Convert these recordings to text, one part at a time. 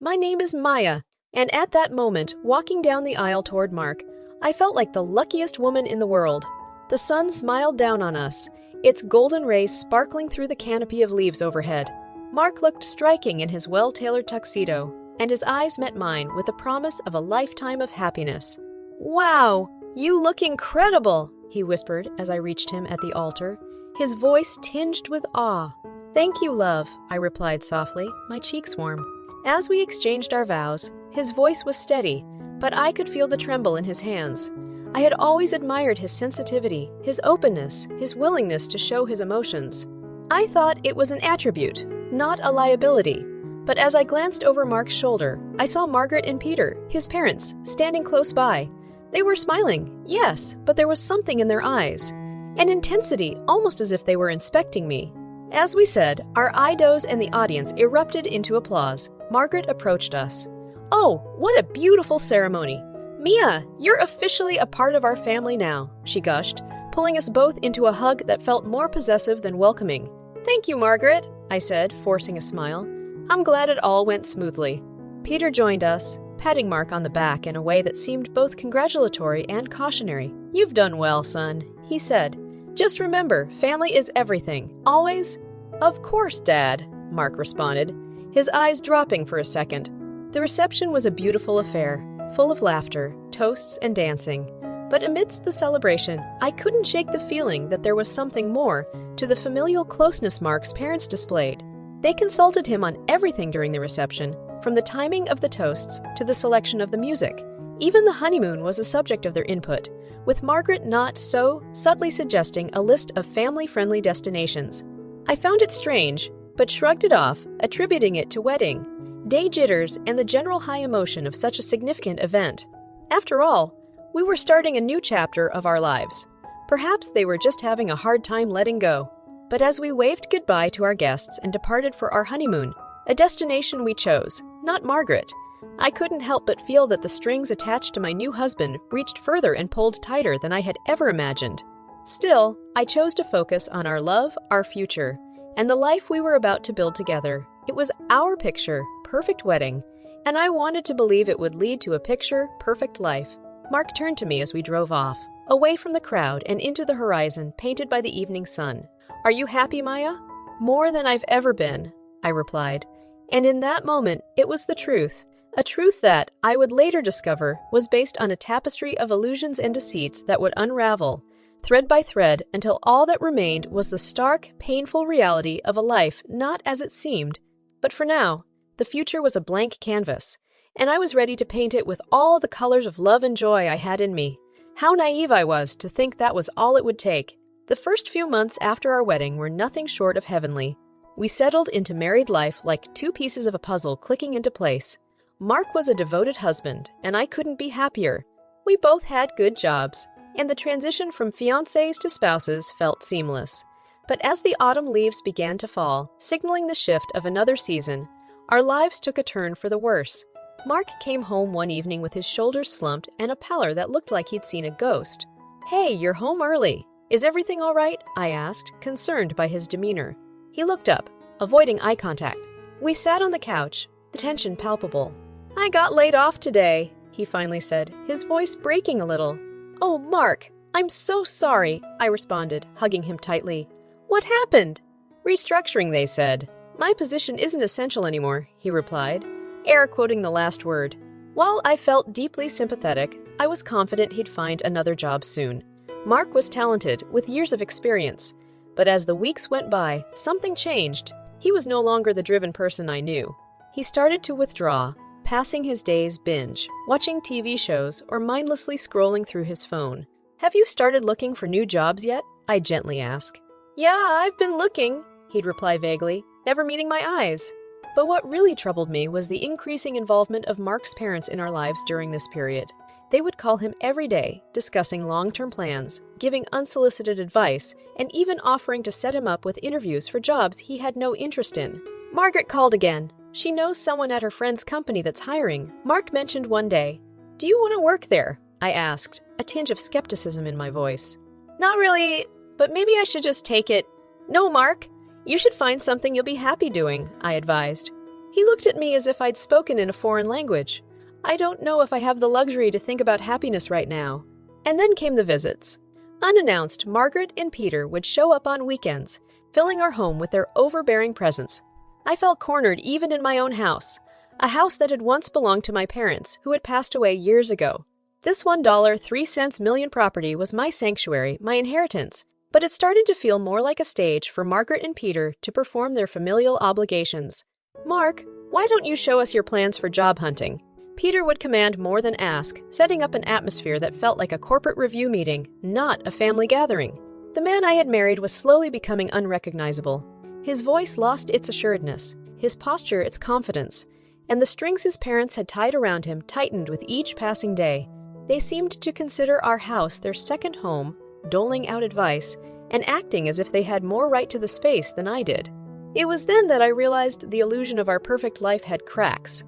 My name is Maya. And at that moment, walking down the aisle toward Mark, I felt like the luckiest woman in the world. The sun smiled down on us, its golden rays sparkling through the canopy of leaves overhead. Mark looked striking in his well-tailored tuxedo, and his eyes met mine with the promise of a lifetime of happiness. "Wow, you look incredible," he whispered as I reached him at the altar, his voice tinged with awe. "Thank you, love," I replied softly, my cheeks warm. As we exchanged our vows, his voice was steady, but I could feel the tremble in his hands. I had always admired his sensitivity, his openness, his willingness to show his emotions. I thought it was an attribute, not a liability. But as I glanced over Mark's shoulder, I saw Margaret and Peter, his parents, standing close by. They were smiling, yes, but there was something in their eyes, an intensity almost as if they were inspecting me. As we said, our idos and the audience erupted into applause. Margaret approached us. "Oh, what a beautiful ceremony! Mia, you're officially a part of our family now," she gushed, pulling us both into a hug that felt more possessive than welcoming. "Thank you, Margaret," I said, forcing a smile. "I'm glad it all went smoothly." Peter joined us, patting Mark on the back in a way that seemed both congratulatory and cautionary. "You've done well, son," he said. "Just remember, family is everything, always." "Of course, Dad," Mark responded, his eyes dropping for a second. The reception was a beautiful affair, full of laughter, toasts, and dancing. But amidst the celebration, I couldn't shake the feeling that there was something more to the familial closeness Mark's parents displayed. They consulted him on everything during the reception, from the timing of the toasts to the selection of the music. Even the honeymoon was a subject of their input, with Margaret not so subtly suggesting a list of family-friendly destinations. I found it strange, but shrugged it off, attributing it to wedding, day jitters, and the general high emotion of such a significant event. After all, we were starting a new chapter of our lives. Perhaps they were just having a hard time letting go. But as we waved goodbye to our guests and departed for our honeymoon, a destination we chose, not Margaret, I couldn't help but feel that the strings attached to my new husband reached further and pulled tighter than I had ever imagined. Still, I chose to focus on our love, our future, and the life we were about to build together. It was our picture, perfect wedding, and I wanted to believe it would lead to a picture, perfect life. Mark turned to me as we drove off, away from the crowd and into the horizon painted by the evening sun. "Are you happy, Maya?" "More than I've ever been," I replied. And in that moment, it was the truth. A truth that, I would later discover, was based on a tapestry of illusions and deceits that would unravel, thread by thread, until all that remained was the stark, painful reality of a life not as it seemed. But for now, the future was a blank canvas, and I was ready to paint it with all the colors of love and joy I had in me. How naive I was to think that was all it would take. The first few months after our wedding were nothing short of heavenly. We settled into married life like two pieces of a puzzle clicking into place. Mark was a devoted husband, and I couldn't be happier. We both had good jobs, and the transition from fiancés to spouses felt seamless. But as the autumn leaves began to fall, signaling the shift of another season, our lives took a turn for the worse. Mark came home one evening with his shoulders slumped and a pallor that looked like he'd seen a ghost. "Hey, you're home early. Is everything all right?" I asked, concerned by his demeanor. He looked up, avoiding eye contact. We sat on the couch, the tension palpable. "I got laid off today," he finally said, his voice breaking a little. "Oh, Mark, I'm so sorry," I responded, hugging him tightly. "What happened?" "Restructuring, they said. My position isn't essential anymore," he replied, air quoting the last word. While I felt deeply sympathetic, I was confident he'd find another job soon. Mark was talented, with years of experience. But as the weeks went by, something changed. He was no longer the driven person I knew. He started to withdraw, passing his days binge, watching TV shows, or mindlessly scrolling through his phone. "Have you started looking for new jobs yet?" I gently asked. "Yeah, I've been looking," he'd reply vaguely, never meeting my eyes. But what really troubled me was the increasing involvement of Mark's parents in our lives during this period. They would call him every day, discussing long-term plans, giving unsolicited advice, and even offering to set him up with interviews for jobs he had no interest in. Margaret called again. She knows someone at her friend's company that's hiring, Mark mentioned one day. "Do you want to work there?" I asked, a tinge of skepticism in my voice. "Not really, but maybe I should just take it." "No, Mark. You should find something you'll be happy doing," I advised. He looked at me as if I'd spoken in a foreign language. I don't know if I have the luxury to think about happiness right now. And then came the visits. Unannounced, Margaret and Peter would show up on weekends, filling our home with their overbearing presence. I felt cornered even in my own house, a house that had once belonged to my parents, who had passed away years ago. This $1.03 million property was my sanctuary, my inheritance, but it started to feel more like a stage for Margaret and Peter to perform their familial obligations. "Mark, why don't you show us your plans for job hunting?" Peter would command more than ask, setting up an atmosphere that felt like a corporate review meeting, not a family gathering. The man I had married was slowly becoming unrecognizable. His voice lost its assuredness, his posture its confidence, and the strings his parents had tied around him tightened with each passing day. They seemed to consider our house their second home, doling out advice, and acting as if they had more right to the space than I did. It was then that I realized the illusion of our perfect life had cracks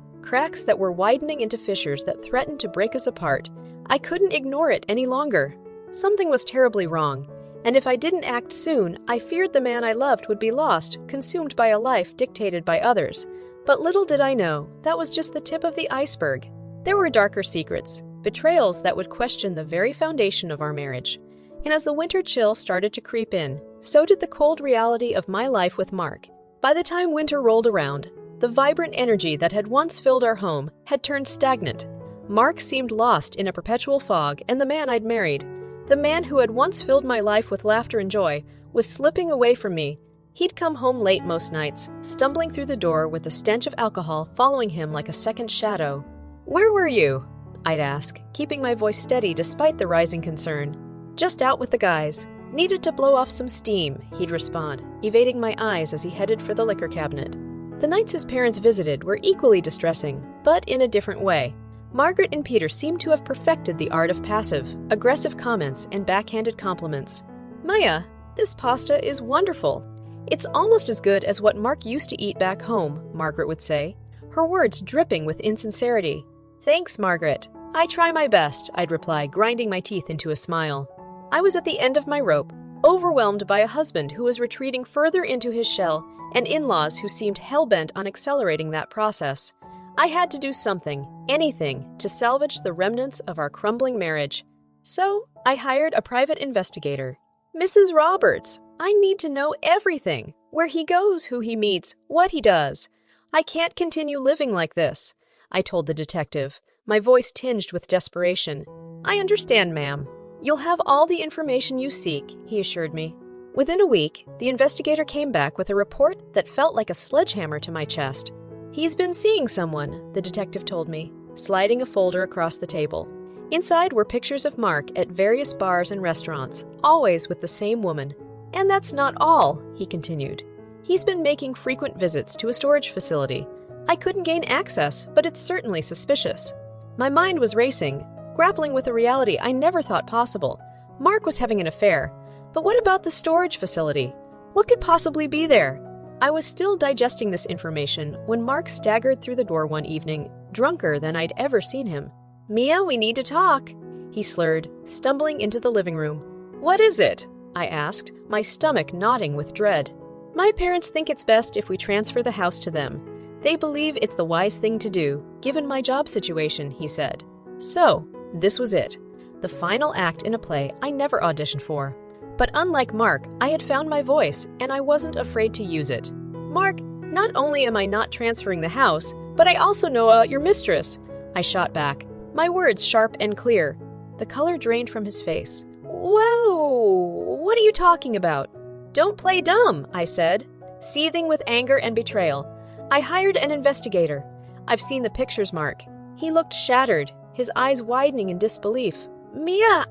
that were widening into fissures that threatened to break us apart. I couldn't ignore it any longer. Something was terribly wrong, and if I didn't act soon, I feared the man I loved would be lost, consumed by a life dictated by others. But little did I know, that was just the tip of the iceberg. There were darker secrets, betrayals that would question the very foundation of our marriage. And as the winter chill started to creep in, so did the cold reality of my life with Mark. By the time winter rolled around, the vibrant energy that had once filled our home had turned stagnant. Mark seemed lost in a perpetual fog, and the man I'd married, the man who had once filled my life with laughter and joy, was slipping away from me. He'd come home late most nights, stumbling through the door with the stench of alcohol following him like a second shadow. "Where were you?" I'd ask, keeping my voice steady despite the rising concern. "Just out with the guys. Needed to blow off some steam," he'd respond, evading my eyes as he headed for the liquor cabinet. The nights his parents visited were equally distressing, but in a different way. Margaret and Peter seemed to have perfected the art of passive, aggressive comments and backhanded compliments. "Maya, this pasta is wonderful. It's almost as good as what Mark used to eat back home," Margaret would say, her words dripping with insincerity. "Thanks, Margaret. I try my best," I'd reply, grinding my teeth into a smile. I was at the end of my rope, overwhelmed by a husband who was retreating further into his shell and in-laws who seemed hell-bent on accelerating that process. I had to do something, anything, to salvage the remnants of our crumbling marriage. So I hired a private investigator. "Mrs. Roberts, I need to know everything. Where he goes, who he meets, what he does. I can't continue living like this," I told the detective, my voice tinged with desperation. "I understand, ma'am. You'll have all the information you seek," he assured me. Within a week, the investigator came back with a report that felt like a sledgehammer to my chest. "He's been seeing someone," the detective told me, sliding a folder across the table. Inside were pictures of Mark at various bars and restaurants, always with the same woman. "And that's not all," he continued. "He's been making frequent visits to a storage facility. I couldn't gain access, but it's certainly suspicious." My mind was racing, grappling with a reality I never thought possible. Mark was having an affair. But what about the storage facility? What could possibly be there? I was still digesting this information when Mark staggered through the door one evening, drunker than I'd ever seen him. "Mia, we need to talk," he slurred, stumbling into the living room. "What is it?" I asked, my stomach knotting with dread. "My parents think it's best if we transfer the house to them. They believe it's the wise thing to do, given my job situation," he said. So, this was it. The final act in a play I never auditioned for. But unlike Mark, I had found my voice, and I wasn't afraid to use it. "Mark, not only am I not transferring the house, but I also know your mistress," I shot back, my words sharp and clear. The color drained from his face. "Whoa, what are you talking about?" "Don't play dumb," I said, seething with anger and betrayal. "I hired an investigator. I've seen the pictures, Mark." He looked shattered, his eyes widening in disbelief. "Mia,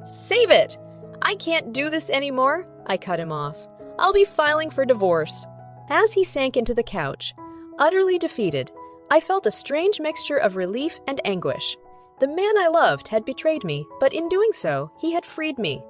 Save it! I can't do this anymore," I cut him off. "I'll be filing for divorce." As he sank into the couch, utterly defeated, I felt a strange mixture of relief and anguish. The man I loved had betrayed me, but in doing so, he had freed me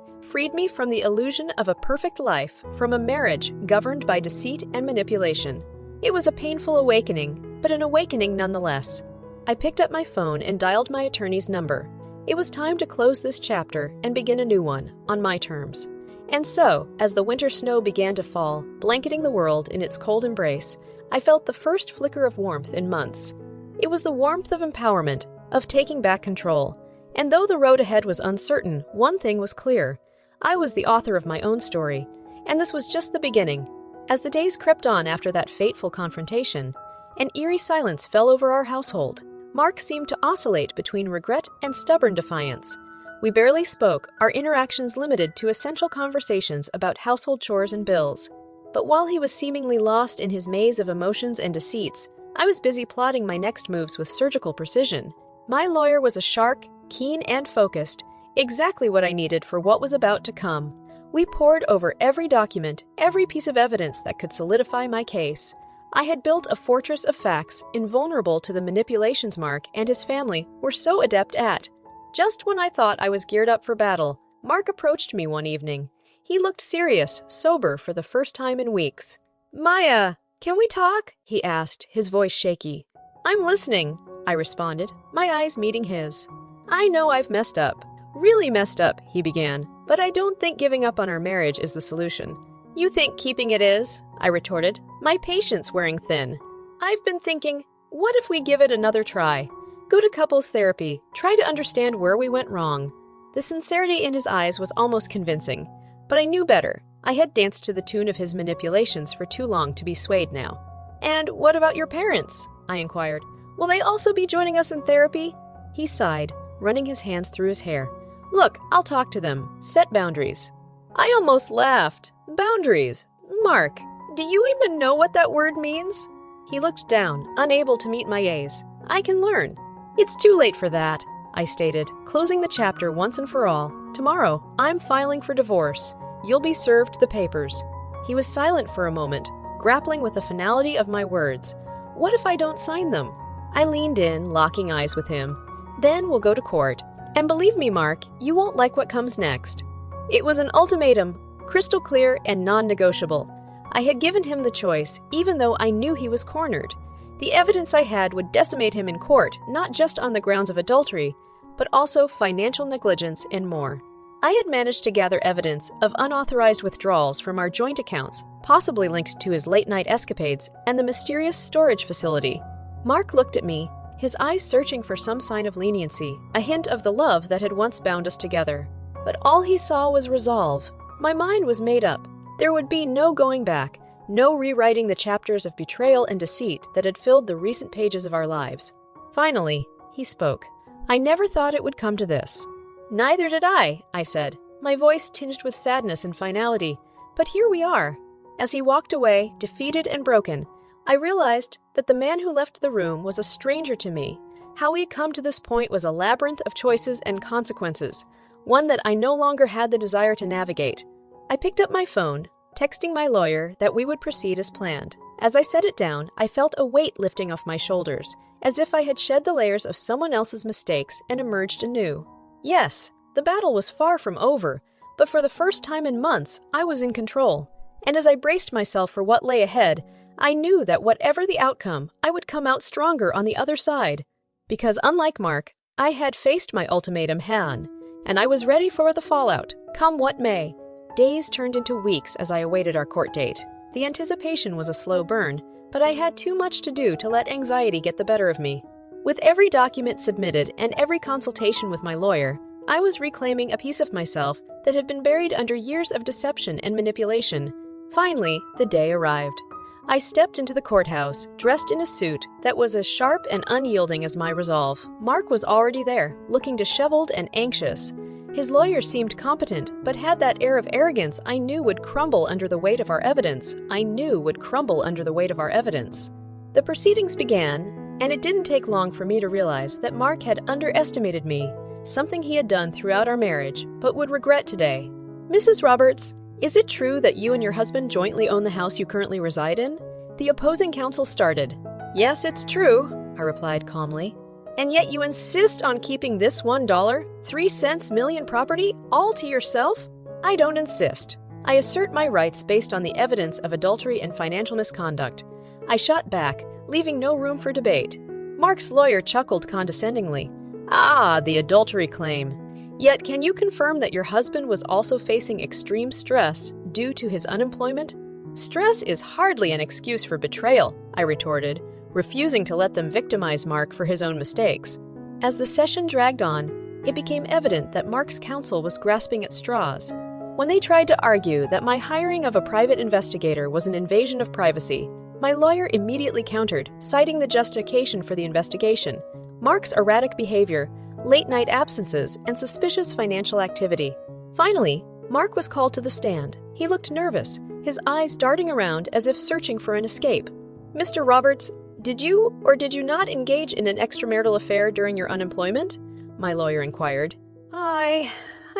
from the illusion of a perfect life, from a marriage governed by deceit and manipulation. It was a painful awakening, but an awakening nonetheless. I picked up my phone and dialed my attorney's number. It was time to close this chapter and begin a new one, on my terms. And so, as the winter snow began to fall, blanketing the world in its cold embrace, I felt the first flicker of warmth in months. It was the warmth of empowerment, of taking back control. And though the road ahead was uncertain, one thing was clear. I was the author of my own story, and this was just the beginning. As the days crept on after that fateful confrontation, an eerie silence fell over our household. Mark seemed to oscillate between regret and stubborn defiance. We barely spoke, our interactions limited to essential conversations about household chores and bills. But while he was seemingly lost in his maze of emotions and deceits, I was busy plotting my next moves with surgical precision. My lawyer was a shark, keen and focused, exactly what I needed for what was about to come. We pored over every document, every piece of evidence that could solidify my case. I had built a fortress of facts, invulnerable to the manipulations Mark and his family were so adept at. Just when I thought I was geared up for battle, Mark approached me one evening. He looked serious, sober for the first time in weeks. "Maya, can we talk?" he asked, his voice shaky. "I'm listening," I responded, my eyes meeting his. "I know I've messed up. Really messed up," he began, "but I don't think giving up on our marriage is the solution." "You think keeping it is?" I retorted, my patience wearing thin. "I've been thinking, what if we give it another try? Go to couples therapy, try to understand where we went wrong." The sincerity in his eyes was almost convincing, but I knew better. I had danced to the tune of his manipulations for too long to be swayed now. "And what about your parents?" I inquired. "Will they also be joining us in therapy?" He sighed, running his hands through his hair. "Look, I'll talk to them. Set boundaries." I almost laughed. Boundaries? Mark, do you even know what that word means? He looked down, unable to meet my gaze. "I can learn." "It's too late for that," I stated, closing the chapter once and for all. "Tomorrow, I'm filing for divorce. You'll be served the papers." He was silent for a moment, grappling with the finality of my words. What if I don't sign them? I leaned in, locking eyes with him. "Then we'll go to court. And believe me, Mark, you won't like what comes next." It was an ultimatum, crystal clear and non-negotiable. I had given him the choice, even though I knew he was cornered. The evidence I had would decimate him in court, not just on the grounds of adultery, but also financial negligence and more. I had managed to gather evidence of unauthorized withdrawals from our joint accounts, possibly linked to his late-night escapades and the mysterious storage facility. Mark looked at me, his eyes searching for some sign of leniency, a hint of the love that had once bound us together. But all he saw was resolve. My mind was made up. There would be no going back, no rewriting the chapters of betrayal and deceit that had filled the recent pages of our lives. Finally, he spoke. "I never thought it would come to this." "Neither did I said, my voice tinged with sadness and finality. "But here we are." As he walked away, defeated and broken, I realized that the man who left the room was a stranger to me. How we had come to this point was a labyrinth of choices and consequences, one that I no longer had the desire to navigate. I picked up my phone, texting my lawyer that we would proceed as planned. As I set it down, I felt a weight lifting off my shoulders, as if I had shed the layers of someone else's mistakes and emerged anew. Yes, the battle was far from over, but for the first time in months, I was in control. And as I braced myself for what lay ahead, I knew that whatever the outcome, I would come out stronger on the other side. Because unlike Mark, I had faced my ultimatum head-on, and I was ready for the fallout, come what may. Days turned into weeks as I awaited our court date. The anticipation was a slow burn, but I had too much to do to let anxiety get the better of me. With every document submitted and every consultation with my lawyer, I was reclaiming a piece of myself that had been buried under years of deception and manipulation. Finally, the day arrived. I stepped into the courthouse, dressed in a suit that was as sharp and unyielding as my resolve. Mark was already there, looking disheveled and anxious. His lawyer seemed competent, but had that air of arrogance I knew would crumble under the weight of our evidence. The proceedings began, and it didn't take long for me to realize that Mark had underestimated me, something he had done throughout our marriage, but would regret today. "Mrs. Roberts, is it true that you and your husband jointly own the house you currently reside in?" The opposing counsel started. "Yes, it's true," I replied calmly. "And yet you insist on keeping this $1.03 million property all to yourself?" "I don't insist. I assert my rights based on the evidence of adultery and financial misconduct." I shot back, leaving no room for debate. Mark's lawyer chuckled condescendingly. "Ah, the adultery claim. Yet can you confirm that your husband was also facing extreme stress due to his unemployment?" Stress is hardly an excuse for betrayal, I retorted, refusing to let them victimize Mark for his own mistakes. As the session dragged on, it became evident that Mark's counsel was grasping at straws. When they tried to argue that my hiring of a private investigator was an invasion of privacy, my lawyer immediately countered, citing the justification for the investigation: Mark's erratic behavior, late-night absences, and suspicious financial activity. Finally, Mark was called to the stand. He looked nervous, his eyes darting around as if searching for an escape. "Mr. Roberts, did you or did you not engage in an extramarital affair during your unemployment?" my lawyer inquired. I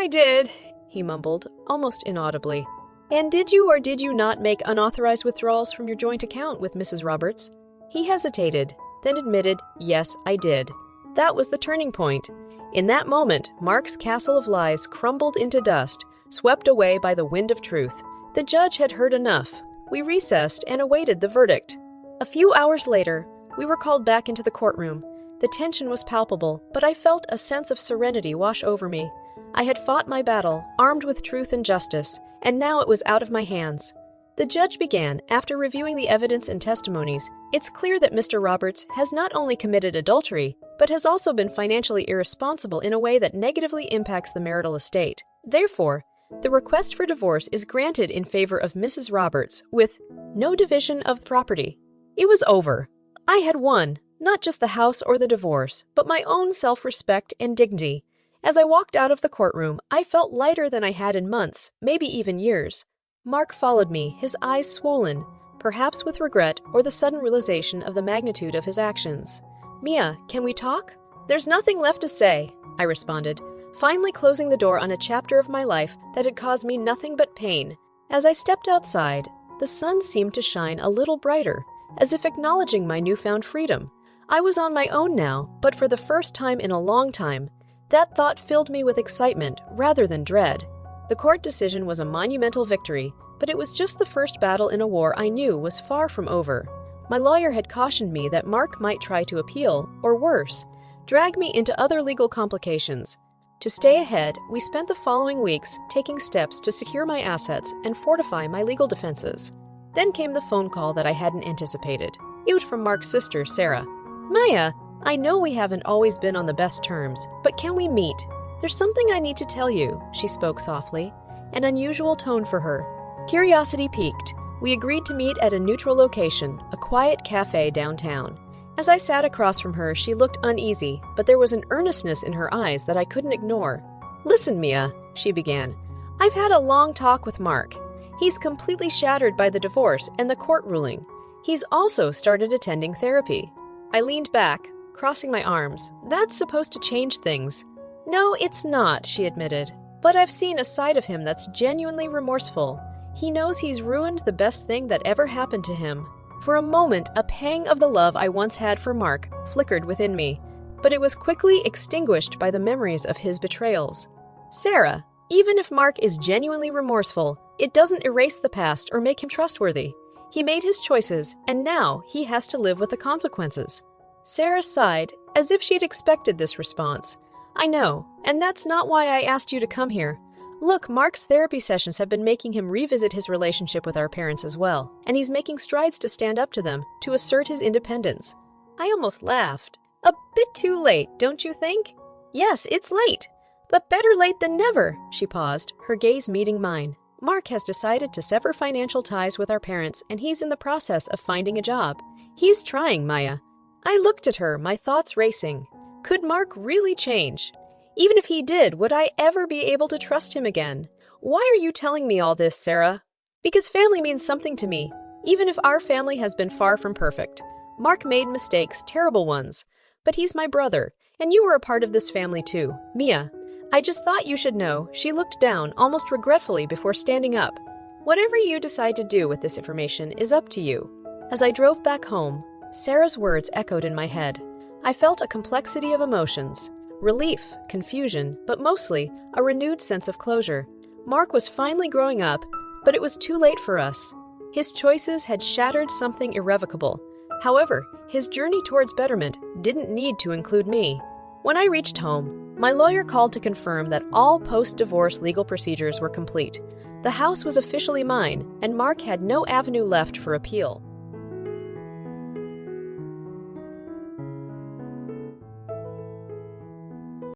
did," he mumbled, almost inaudibly. "And did you or did you not make unauthorized withdrawals from your joint account with Mrs. Roberts?" He hesitated, then admitted, "Yes, I did." That was the turning point. In that moment, Mark's castle of lies crumbled into dust, swept away by the wind of truth. The judge had heard enough. We recessed and awaited the verdict. A few hours later, we were called back into the courtroom. The tension was palpable, but I felt a sense of serenity wash over me. I had fought my battle, armed with truth and justice, and now it was out of my hands. The judge began, after reviewing the evidence and testimonies. "It's clear that Mr. Roberts has not only committed adultery, but has also been financially irresponsible in a way that negatively impacts the marital estate. Therefore, the request for divorce is granted in favor of Mrs. Roberts, with no division of property." It was over. I had won, not just the house or the divorce, but my own self-respect and dignity. As I walked out of the courtroom, I felt lighter than I had in months, maybe even years. Mark followed me, his eyes swollen, perhaps with regret or the sudden realization of the magnitude of his actions. "Mia, can we talk?" "There's nothing left to say," I responded, finally closing the door on a chapter of my life that had caused me nothing but pain. As I stepped outside, the sun seemed to shine a little brighter, as if acknowledging my newfound freedom. I was on my own now, but for the first time in a long time. That thought filled me with excitement rather than dread. The court decision was a monumental victory, but it was just the first battle in a war I knew was far from over. My lawyer had cautioned me that Mark might try to appeal, or worse, drag me into other legal complications. To stay ahead, we spent the following weeks taking steps to secure my assets and fortify my legal defenses. Then came the phone call that I hadn't anticipated. It was from Mark's sister, Sarah. "Maya, I know we haven't always been on the best terms, but can we meet? There's something I need to tell you," she spoke softly, an unusual tone for her. Curiosity piqued. We agreed to meet at a neutral location, a quiet cafe downtown. As I sat across from her, she looked uneasy, but there was an earnestness in her eyes that I couldn't ignore. "Listen, Mia," she began. "I've had a long talk with Mark. He's completely shattered by the divorce and the court ruling. He's also started attending therapy." I leaned back, crossing my arms. "That's supposed to change things." "No, it's not," she admitted. "But I've seen a side of him that's genuinely remorseful. He knows he's ruined the best thing that ever happened to him." For a moment, a pang of the love I once had for Mark flickered within me, but it was quickly extinguished by the memories of his betrayals. "Sarah, even if Mark is genuinely remorseful, it doesn't erase the past or make him trustworthy. He made his choices, and now he has to live with the consequences." Sarah sighed, as if she'd expected this response. "I know, and that's not why I asked you to come here. Look, Mark's therapy sessions have been making him revisit his relationship with our parents as well, and he's making strides to stand up to them, to assert his independence." I almost laughed. "A bit too late, don't you think?" "Yes, it's late, but better late than never." She paused, her gaze meeting mine. "Mark has decided to sever financial ties with our parents, and he's in the process of finding a job. He's trying, Maya." I looked at her, my thoughts racing. Could Mark really change? Even if he did, would I ever be able to trust him again? "Why are you telling me all this, Sarah?" "Because family means something to me, even if our family has been far from perfect. Mark made mistakes, terrible ones, but he's my brother, and you were a part of this family too. Mia, I just thought you should know." She looked down, almost regretfully, before standing up. "Whatever you decide to do with this information is up to you." As I drove back home, Sarah's words echoed in my head. I felt a complexity of emotions. Relief, confusion, but mostly a renewed sense of closure. Mark was finally growing up, but it was too late for us. His choices had shattered something irrevocable. However, his journey towards betterment didn't need to include me. When I reached home, my lawyer called to confirm that all post-divorce legal procedures were complete. The house was officially mine, and Mark had no avenue left for appeal.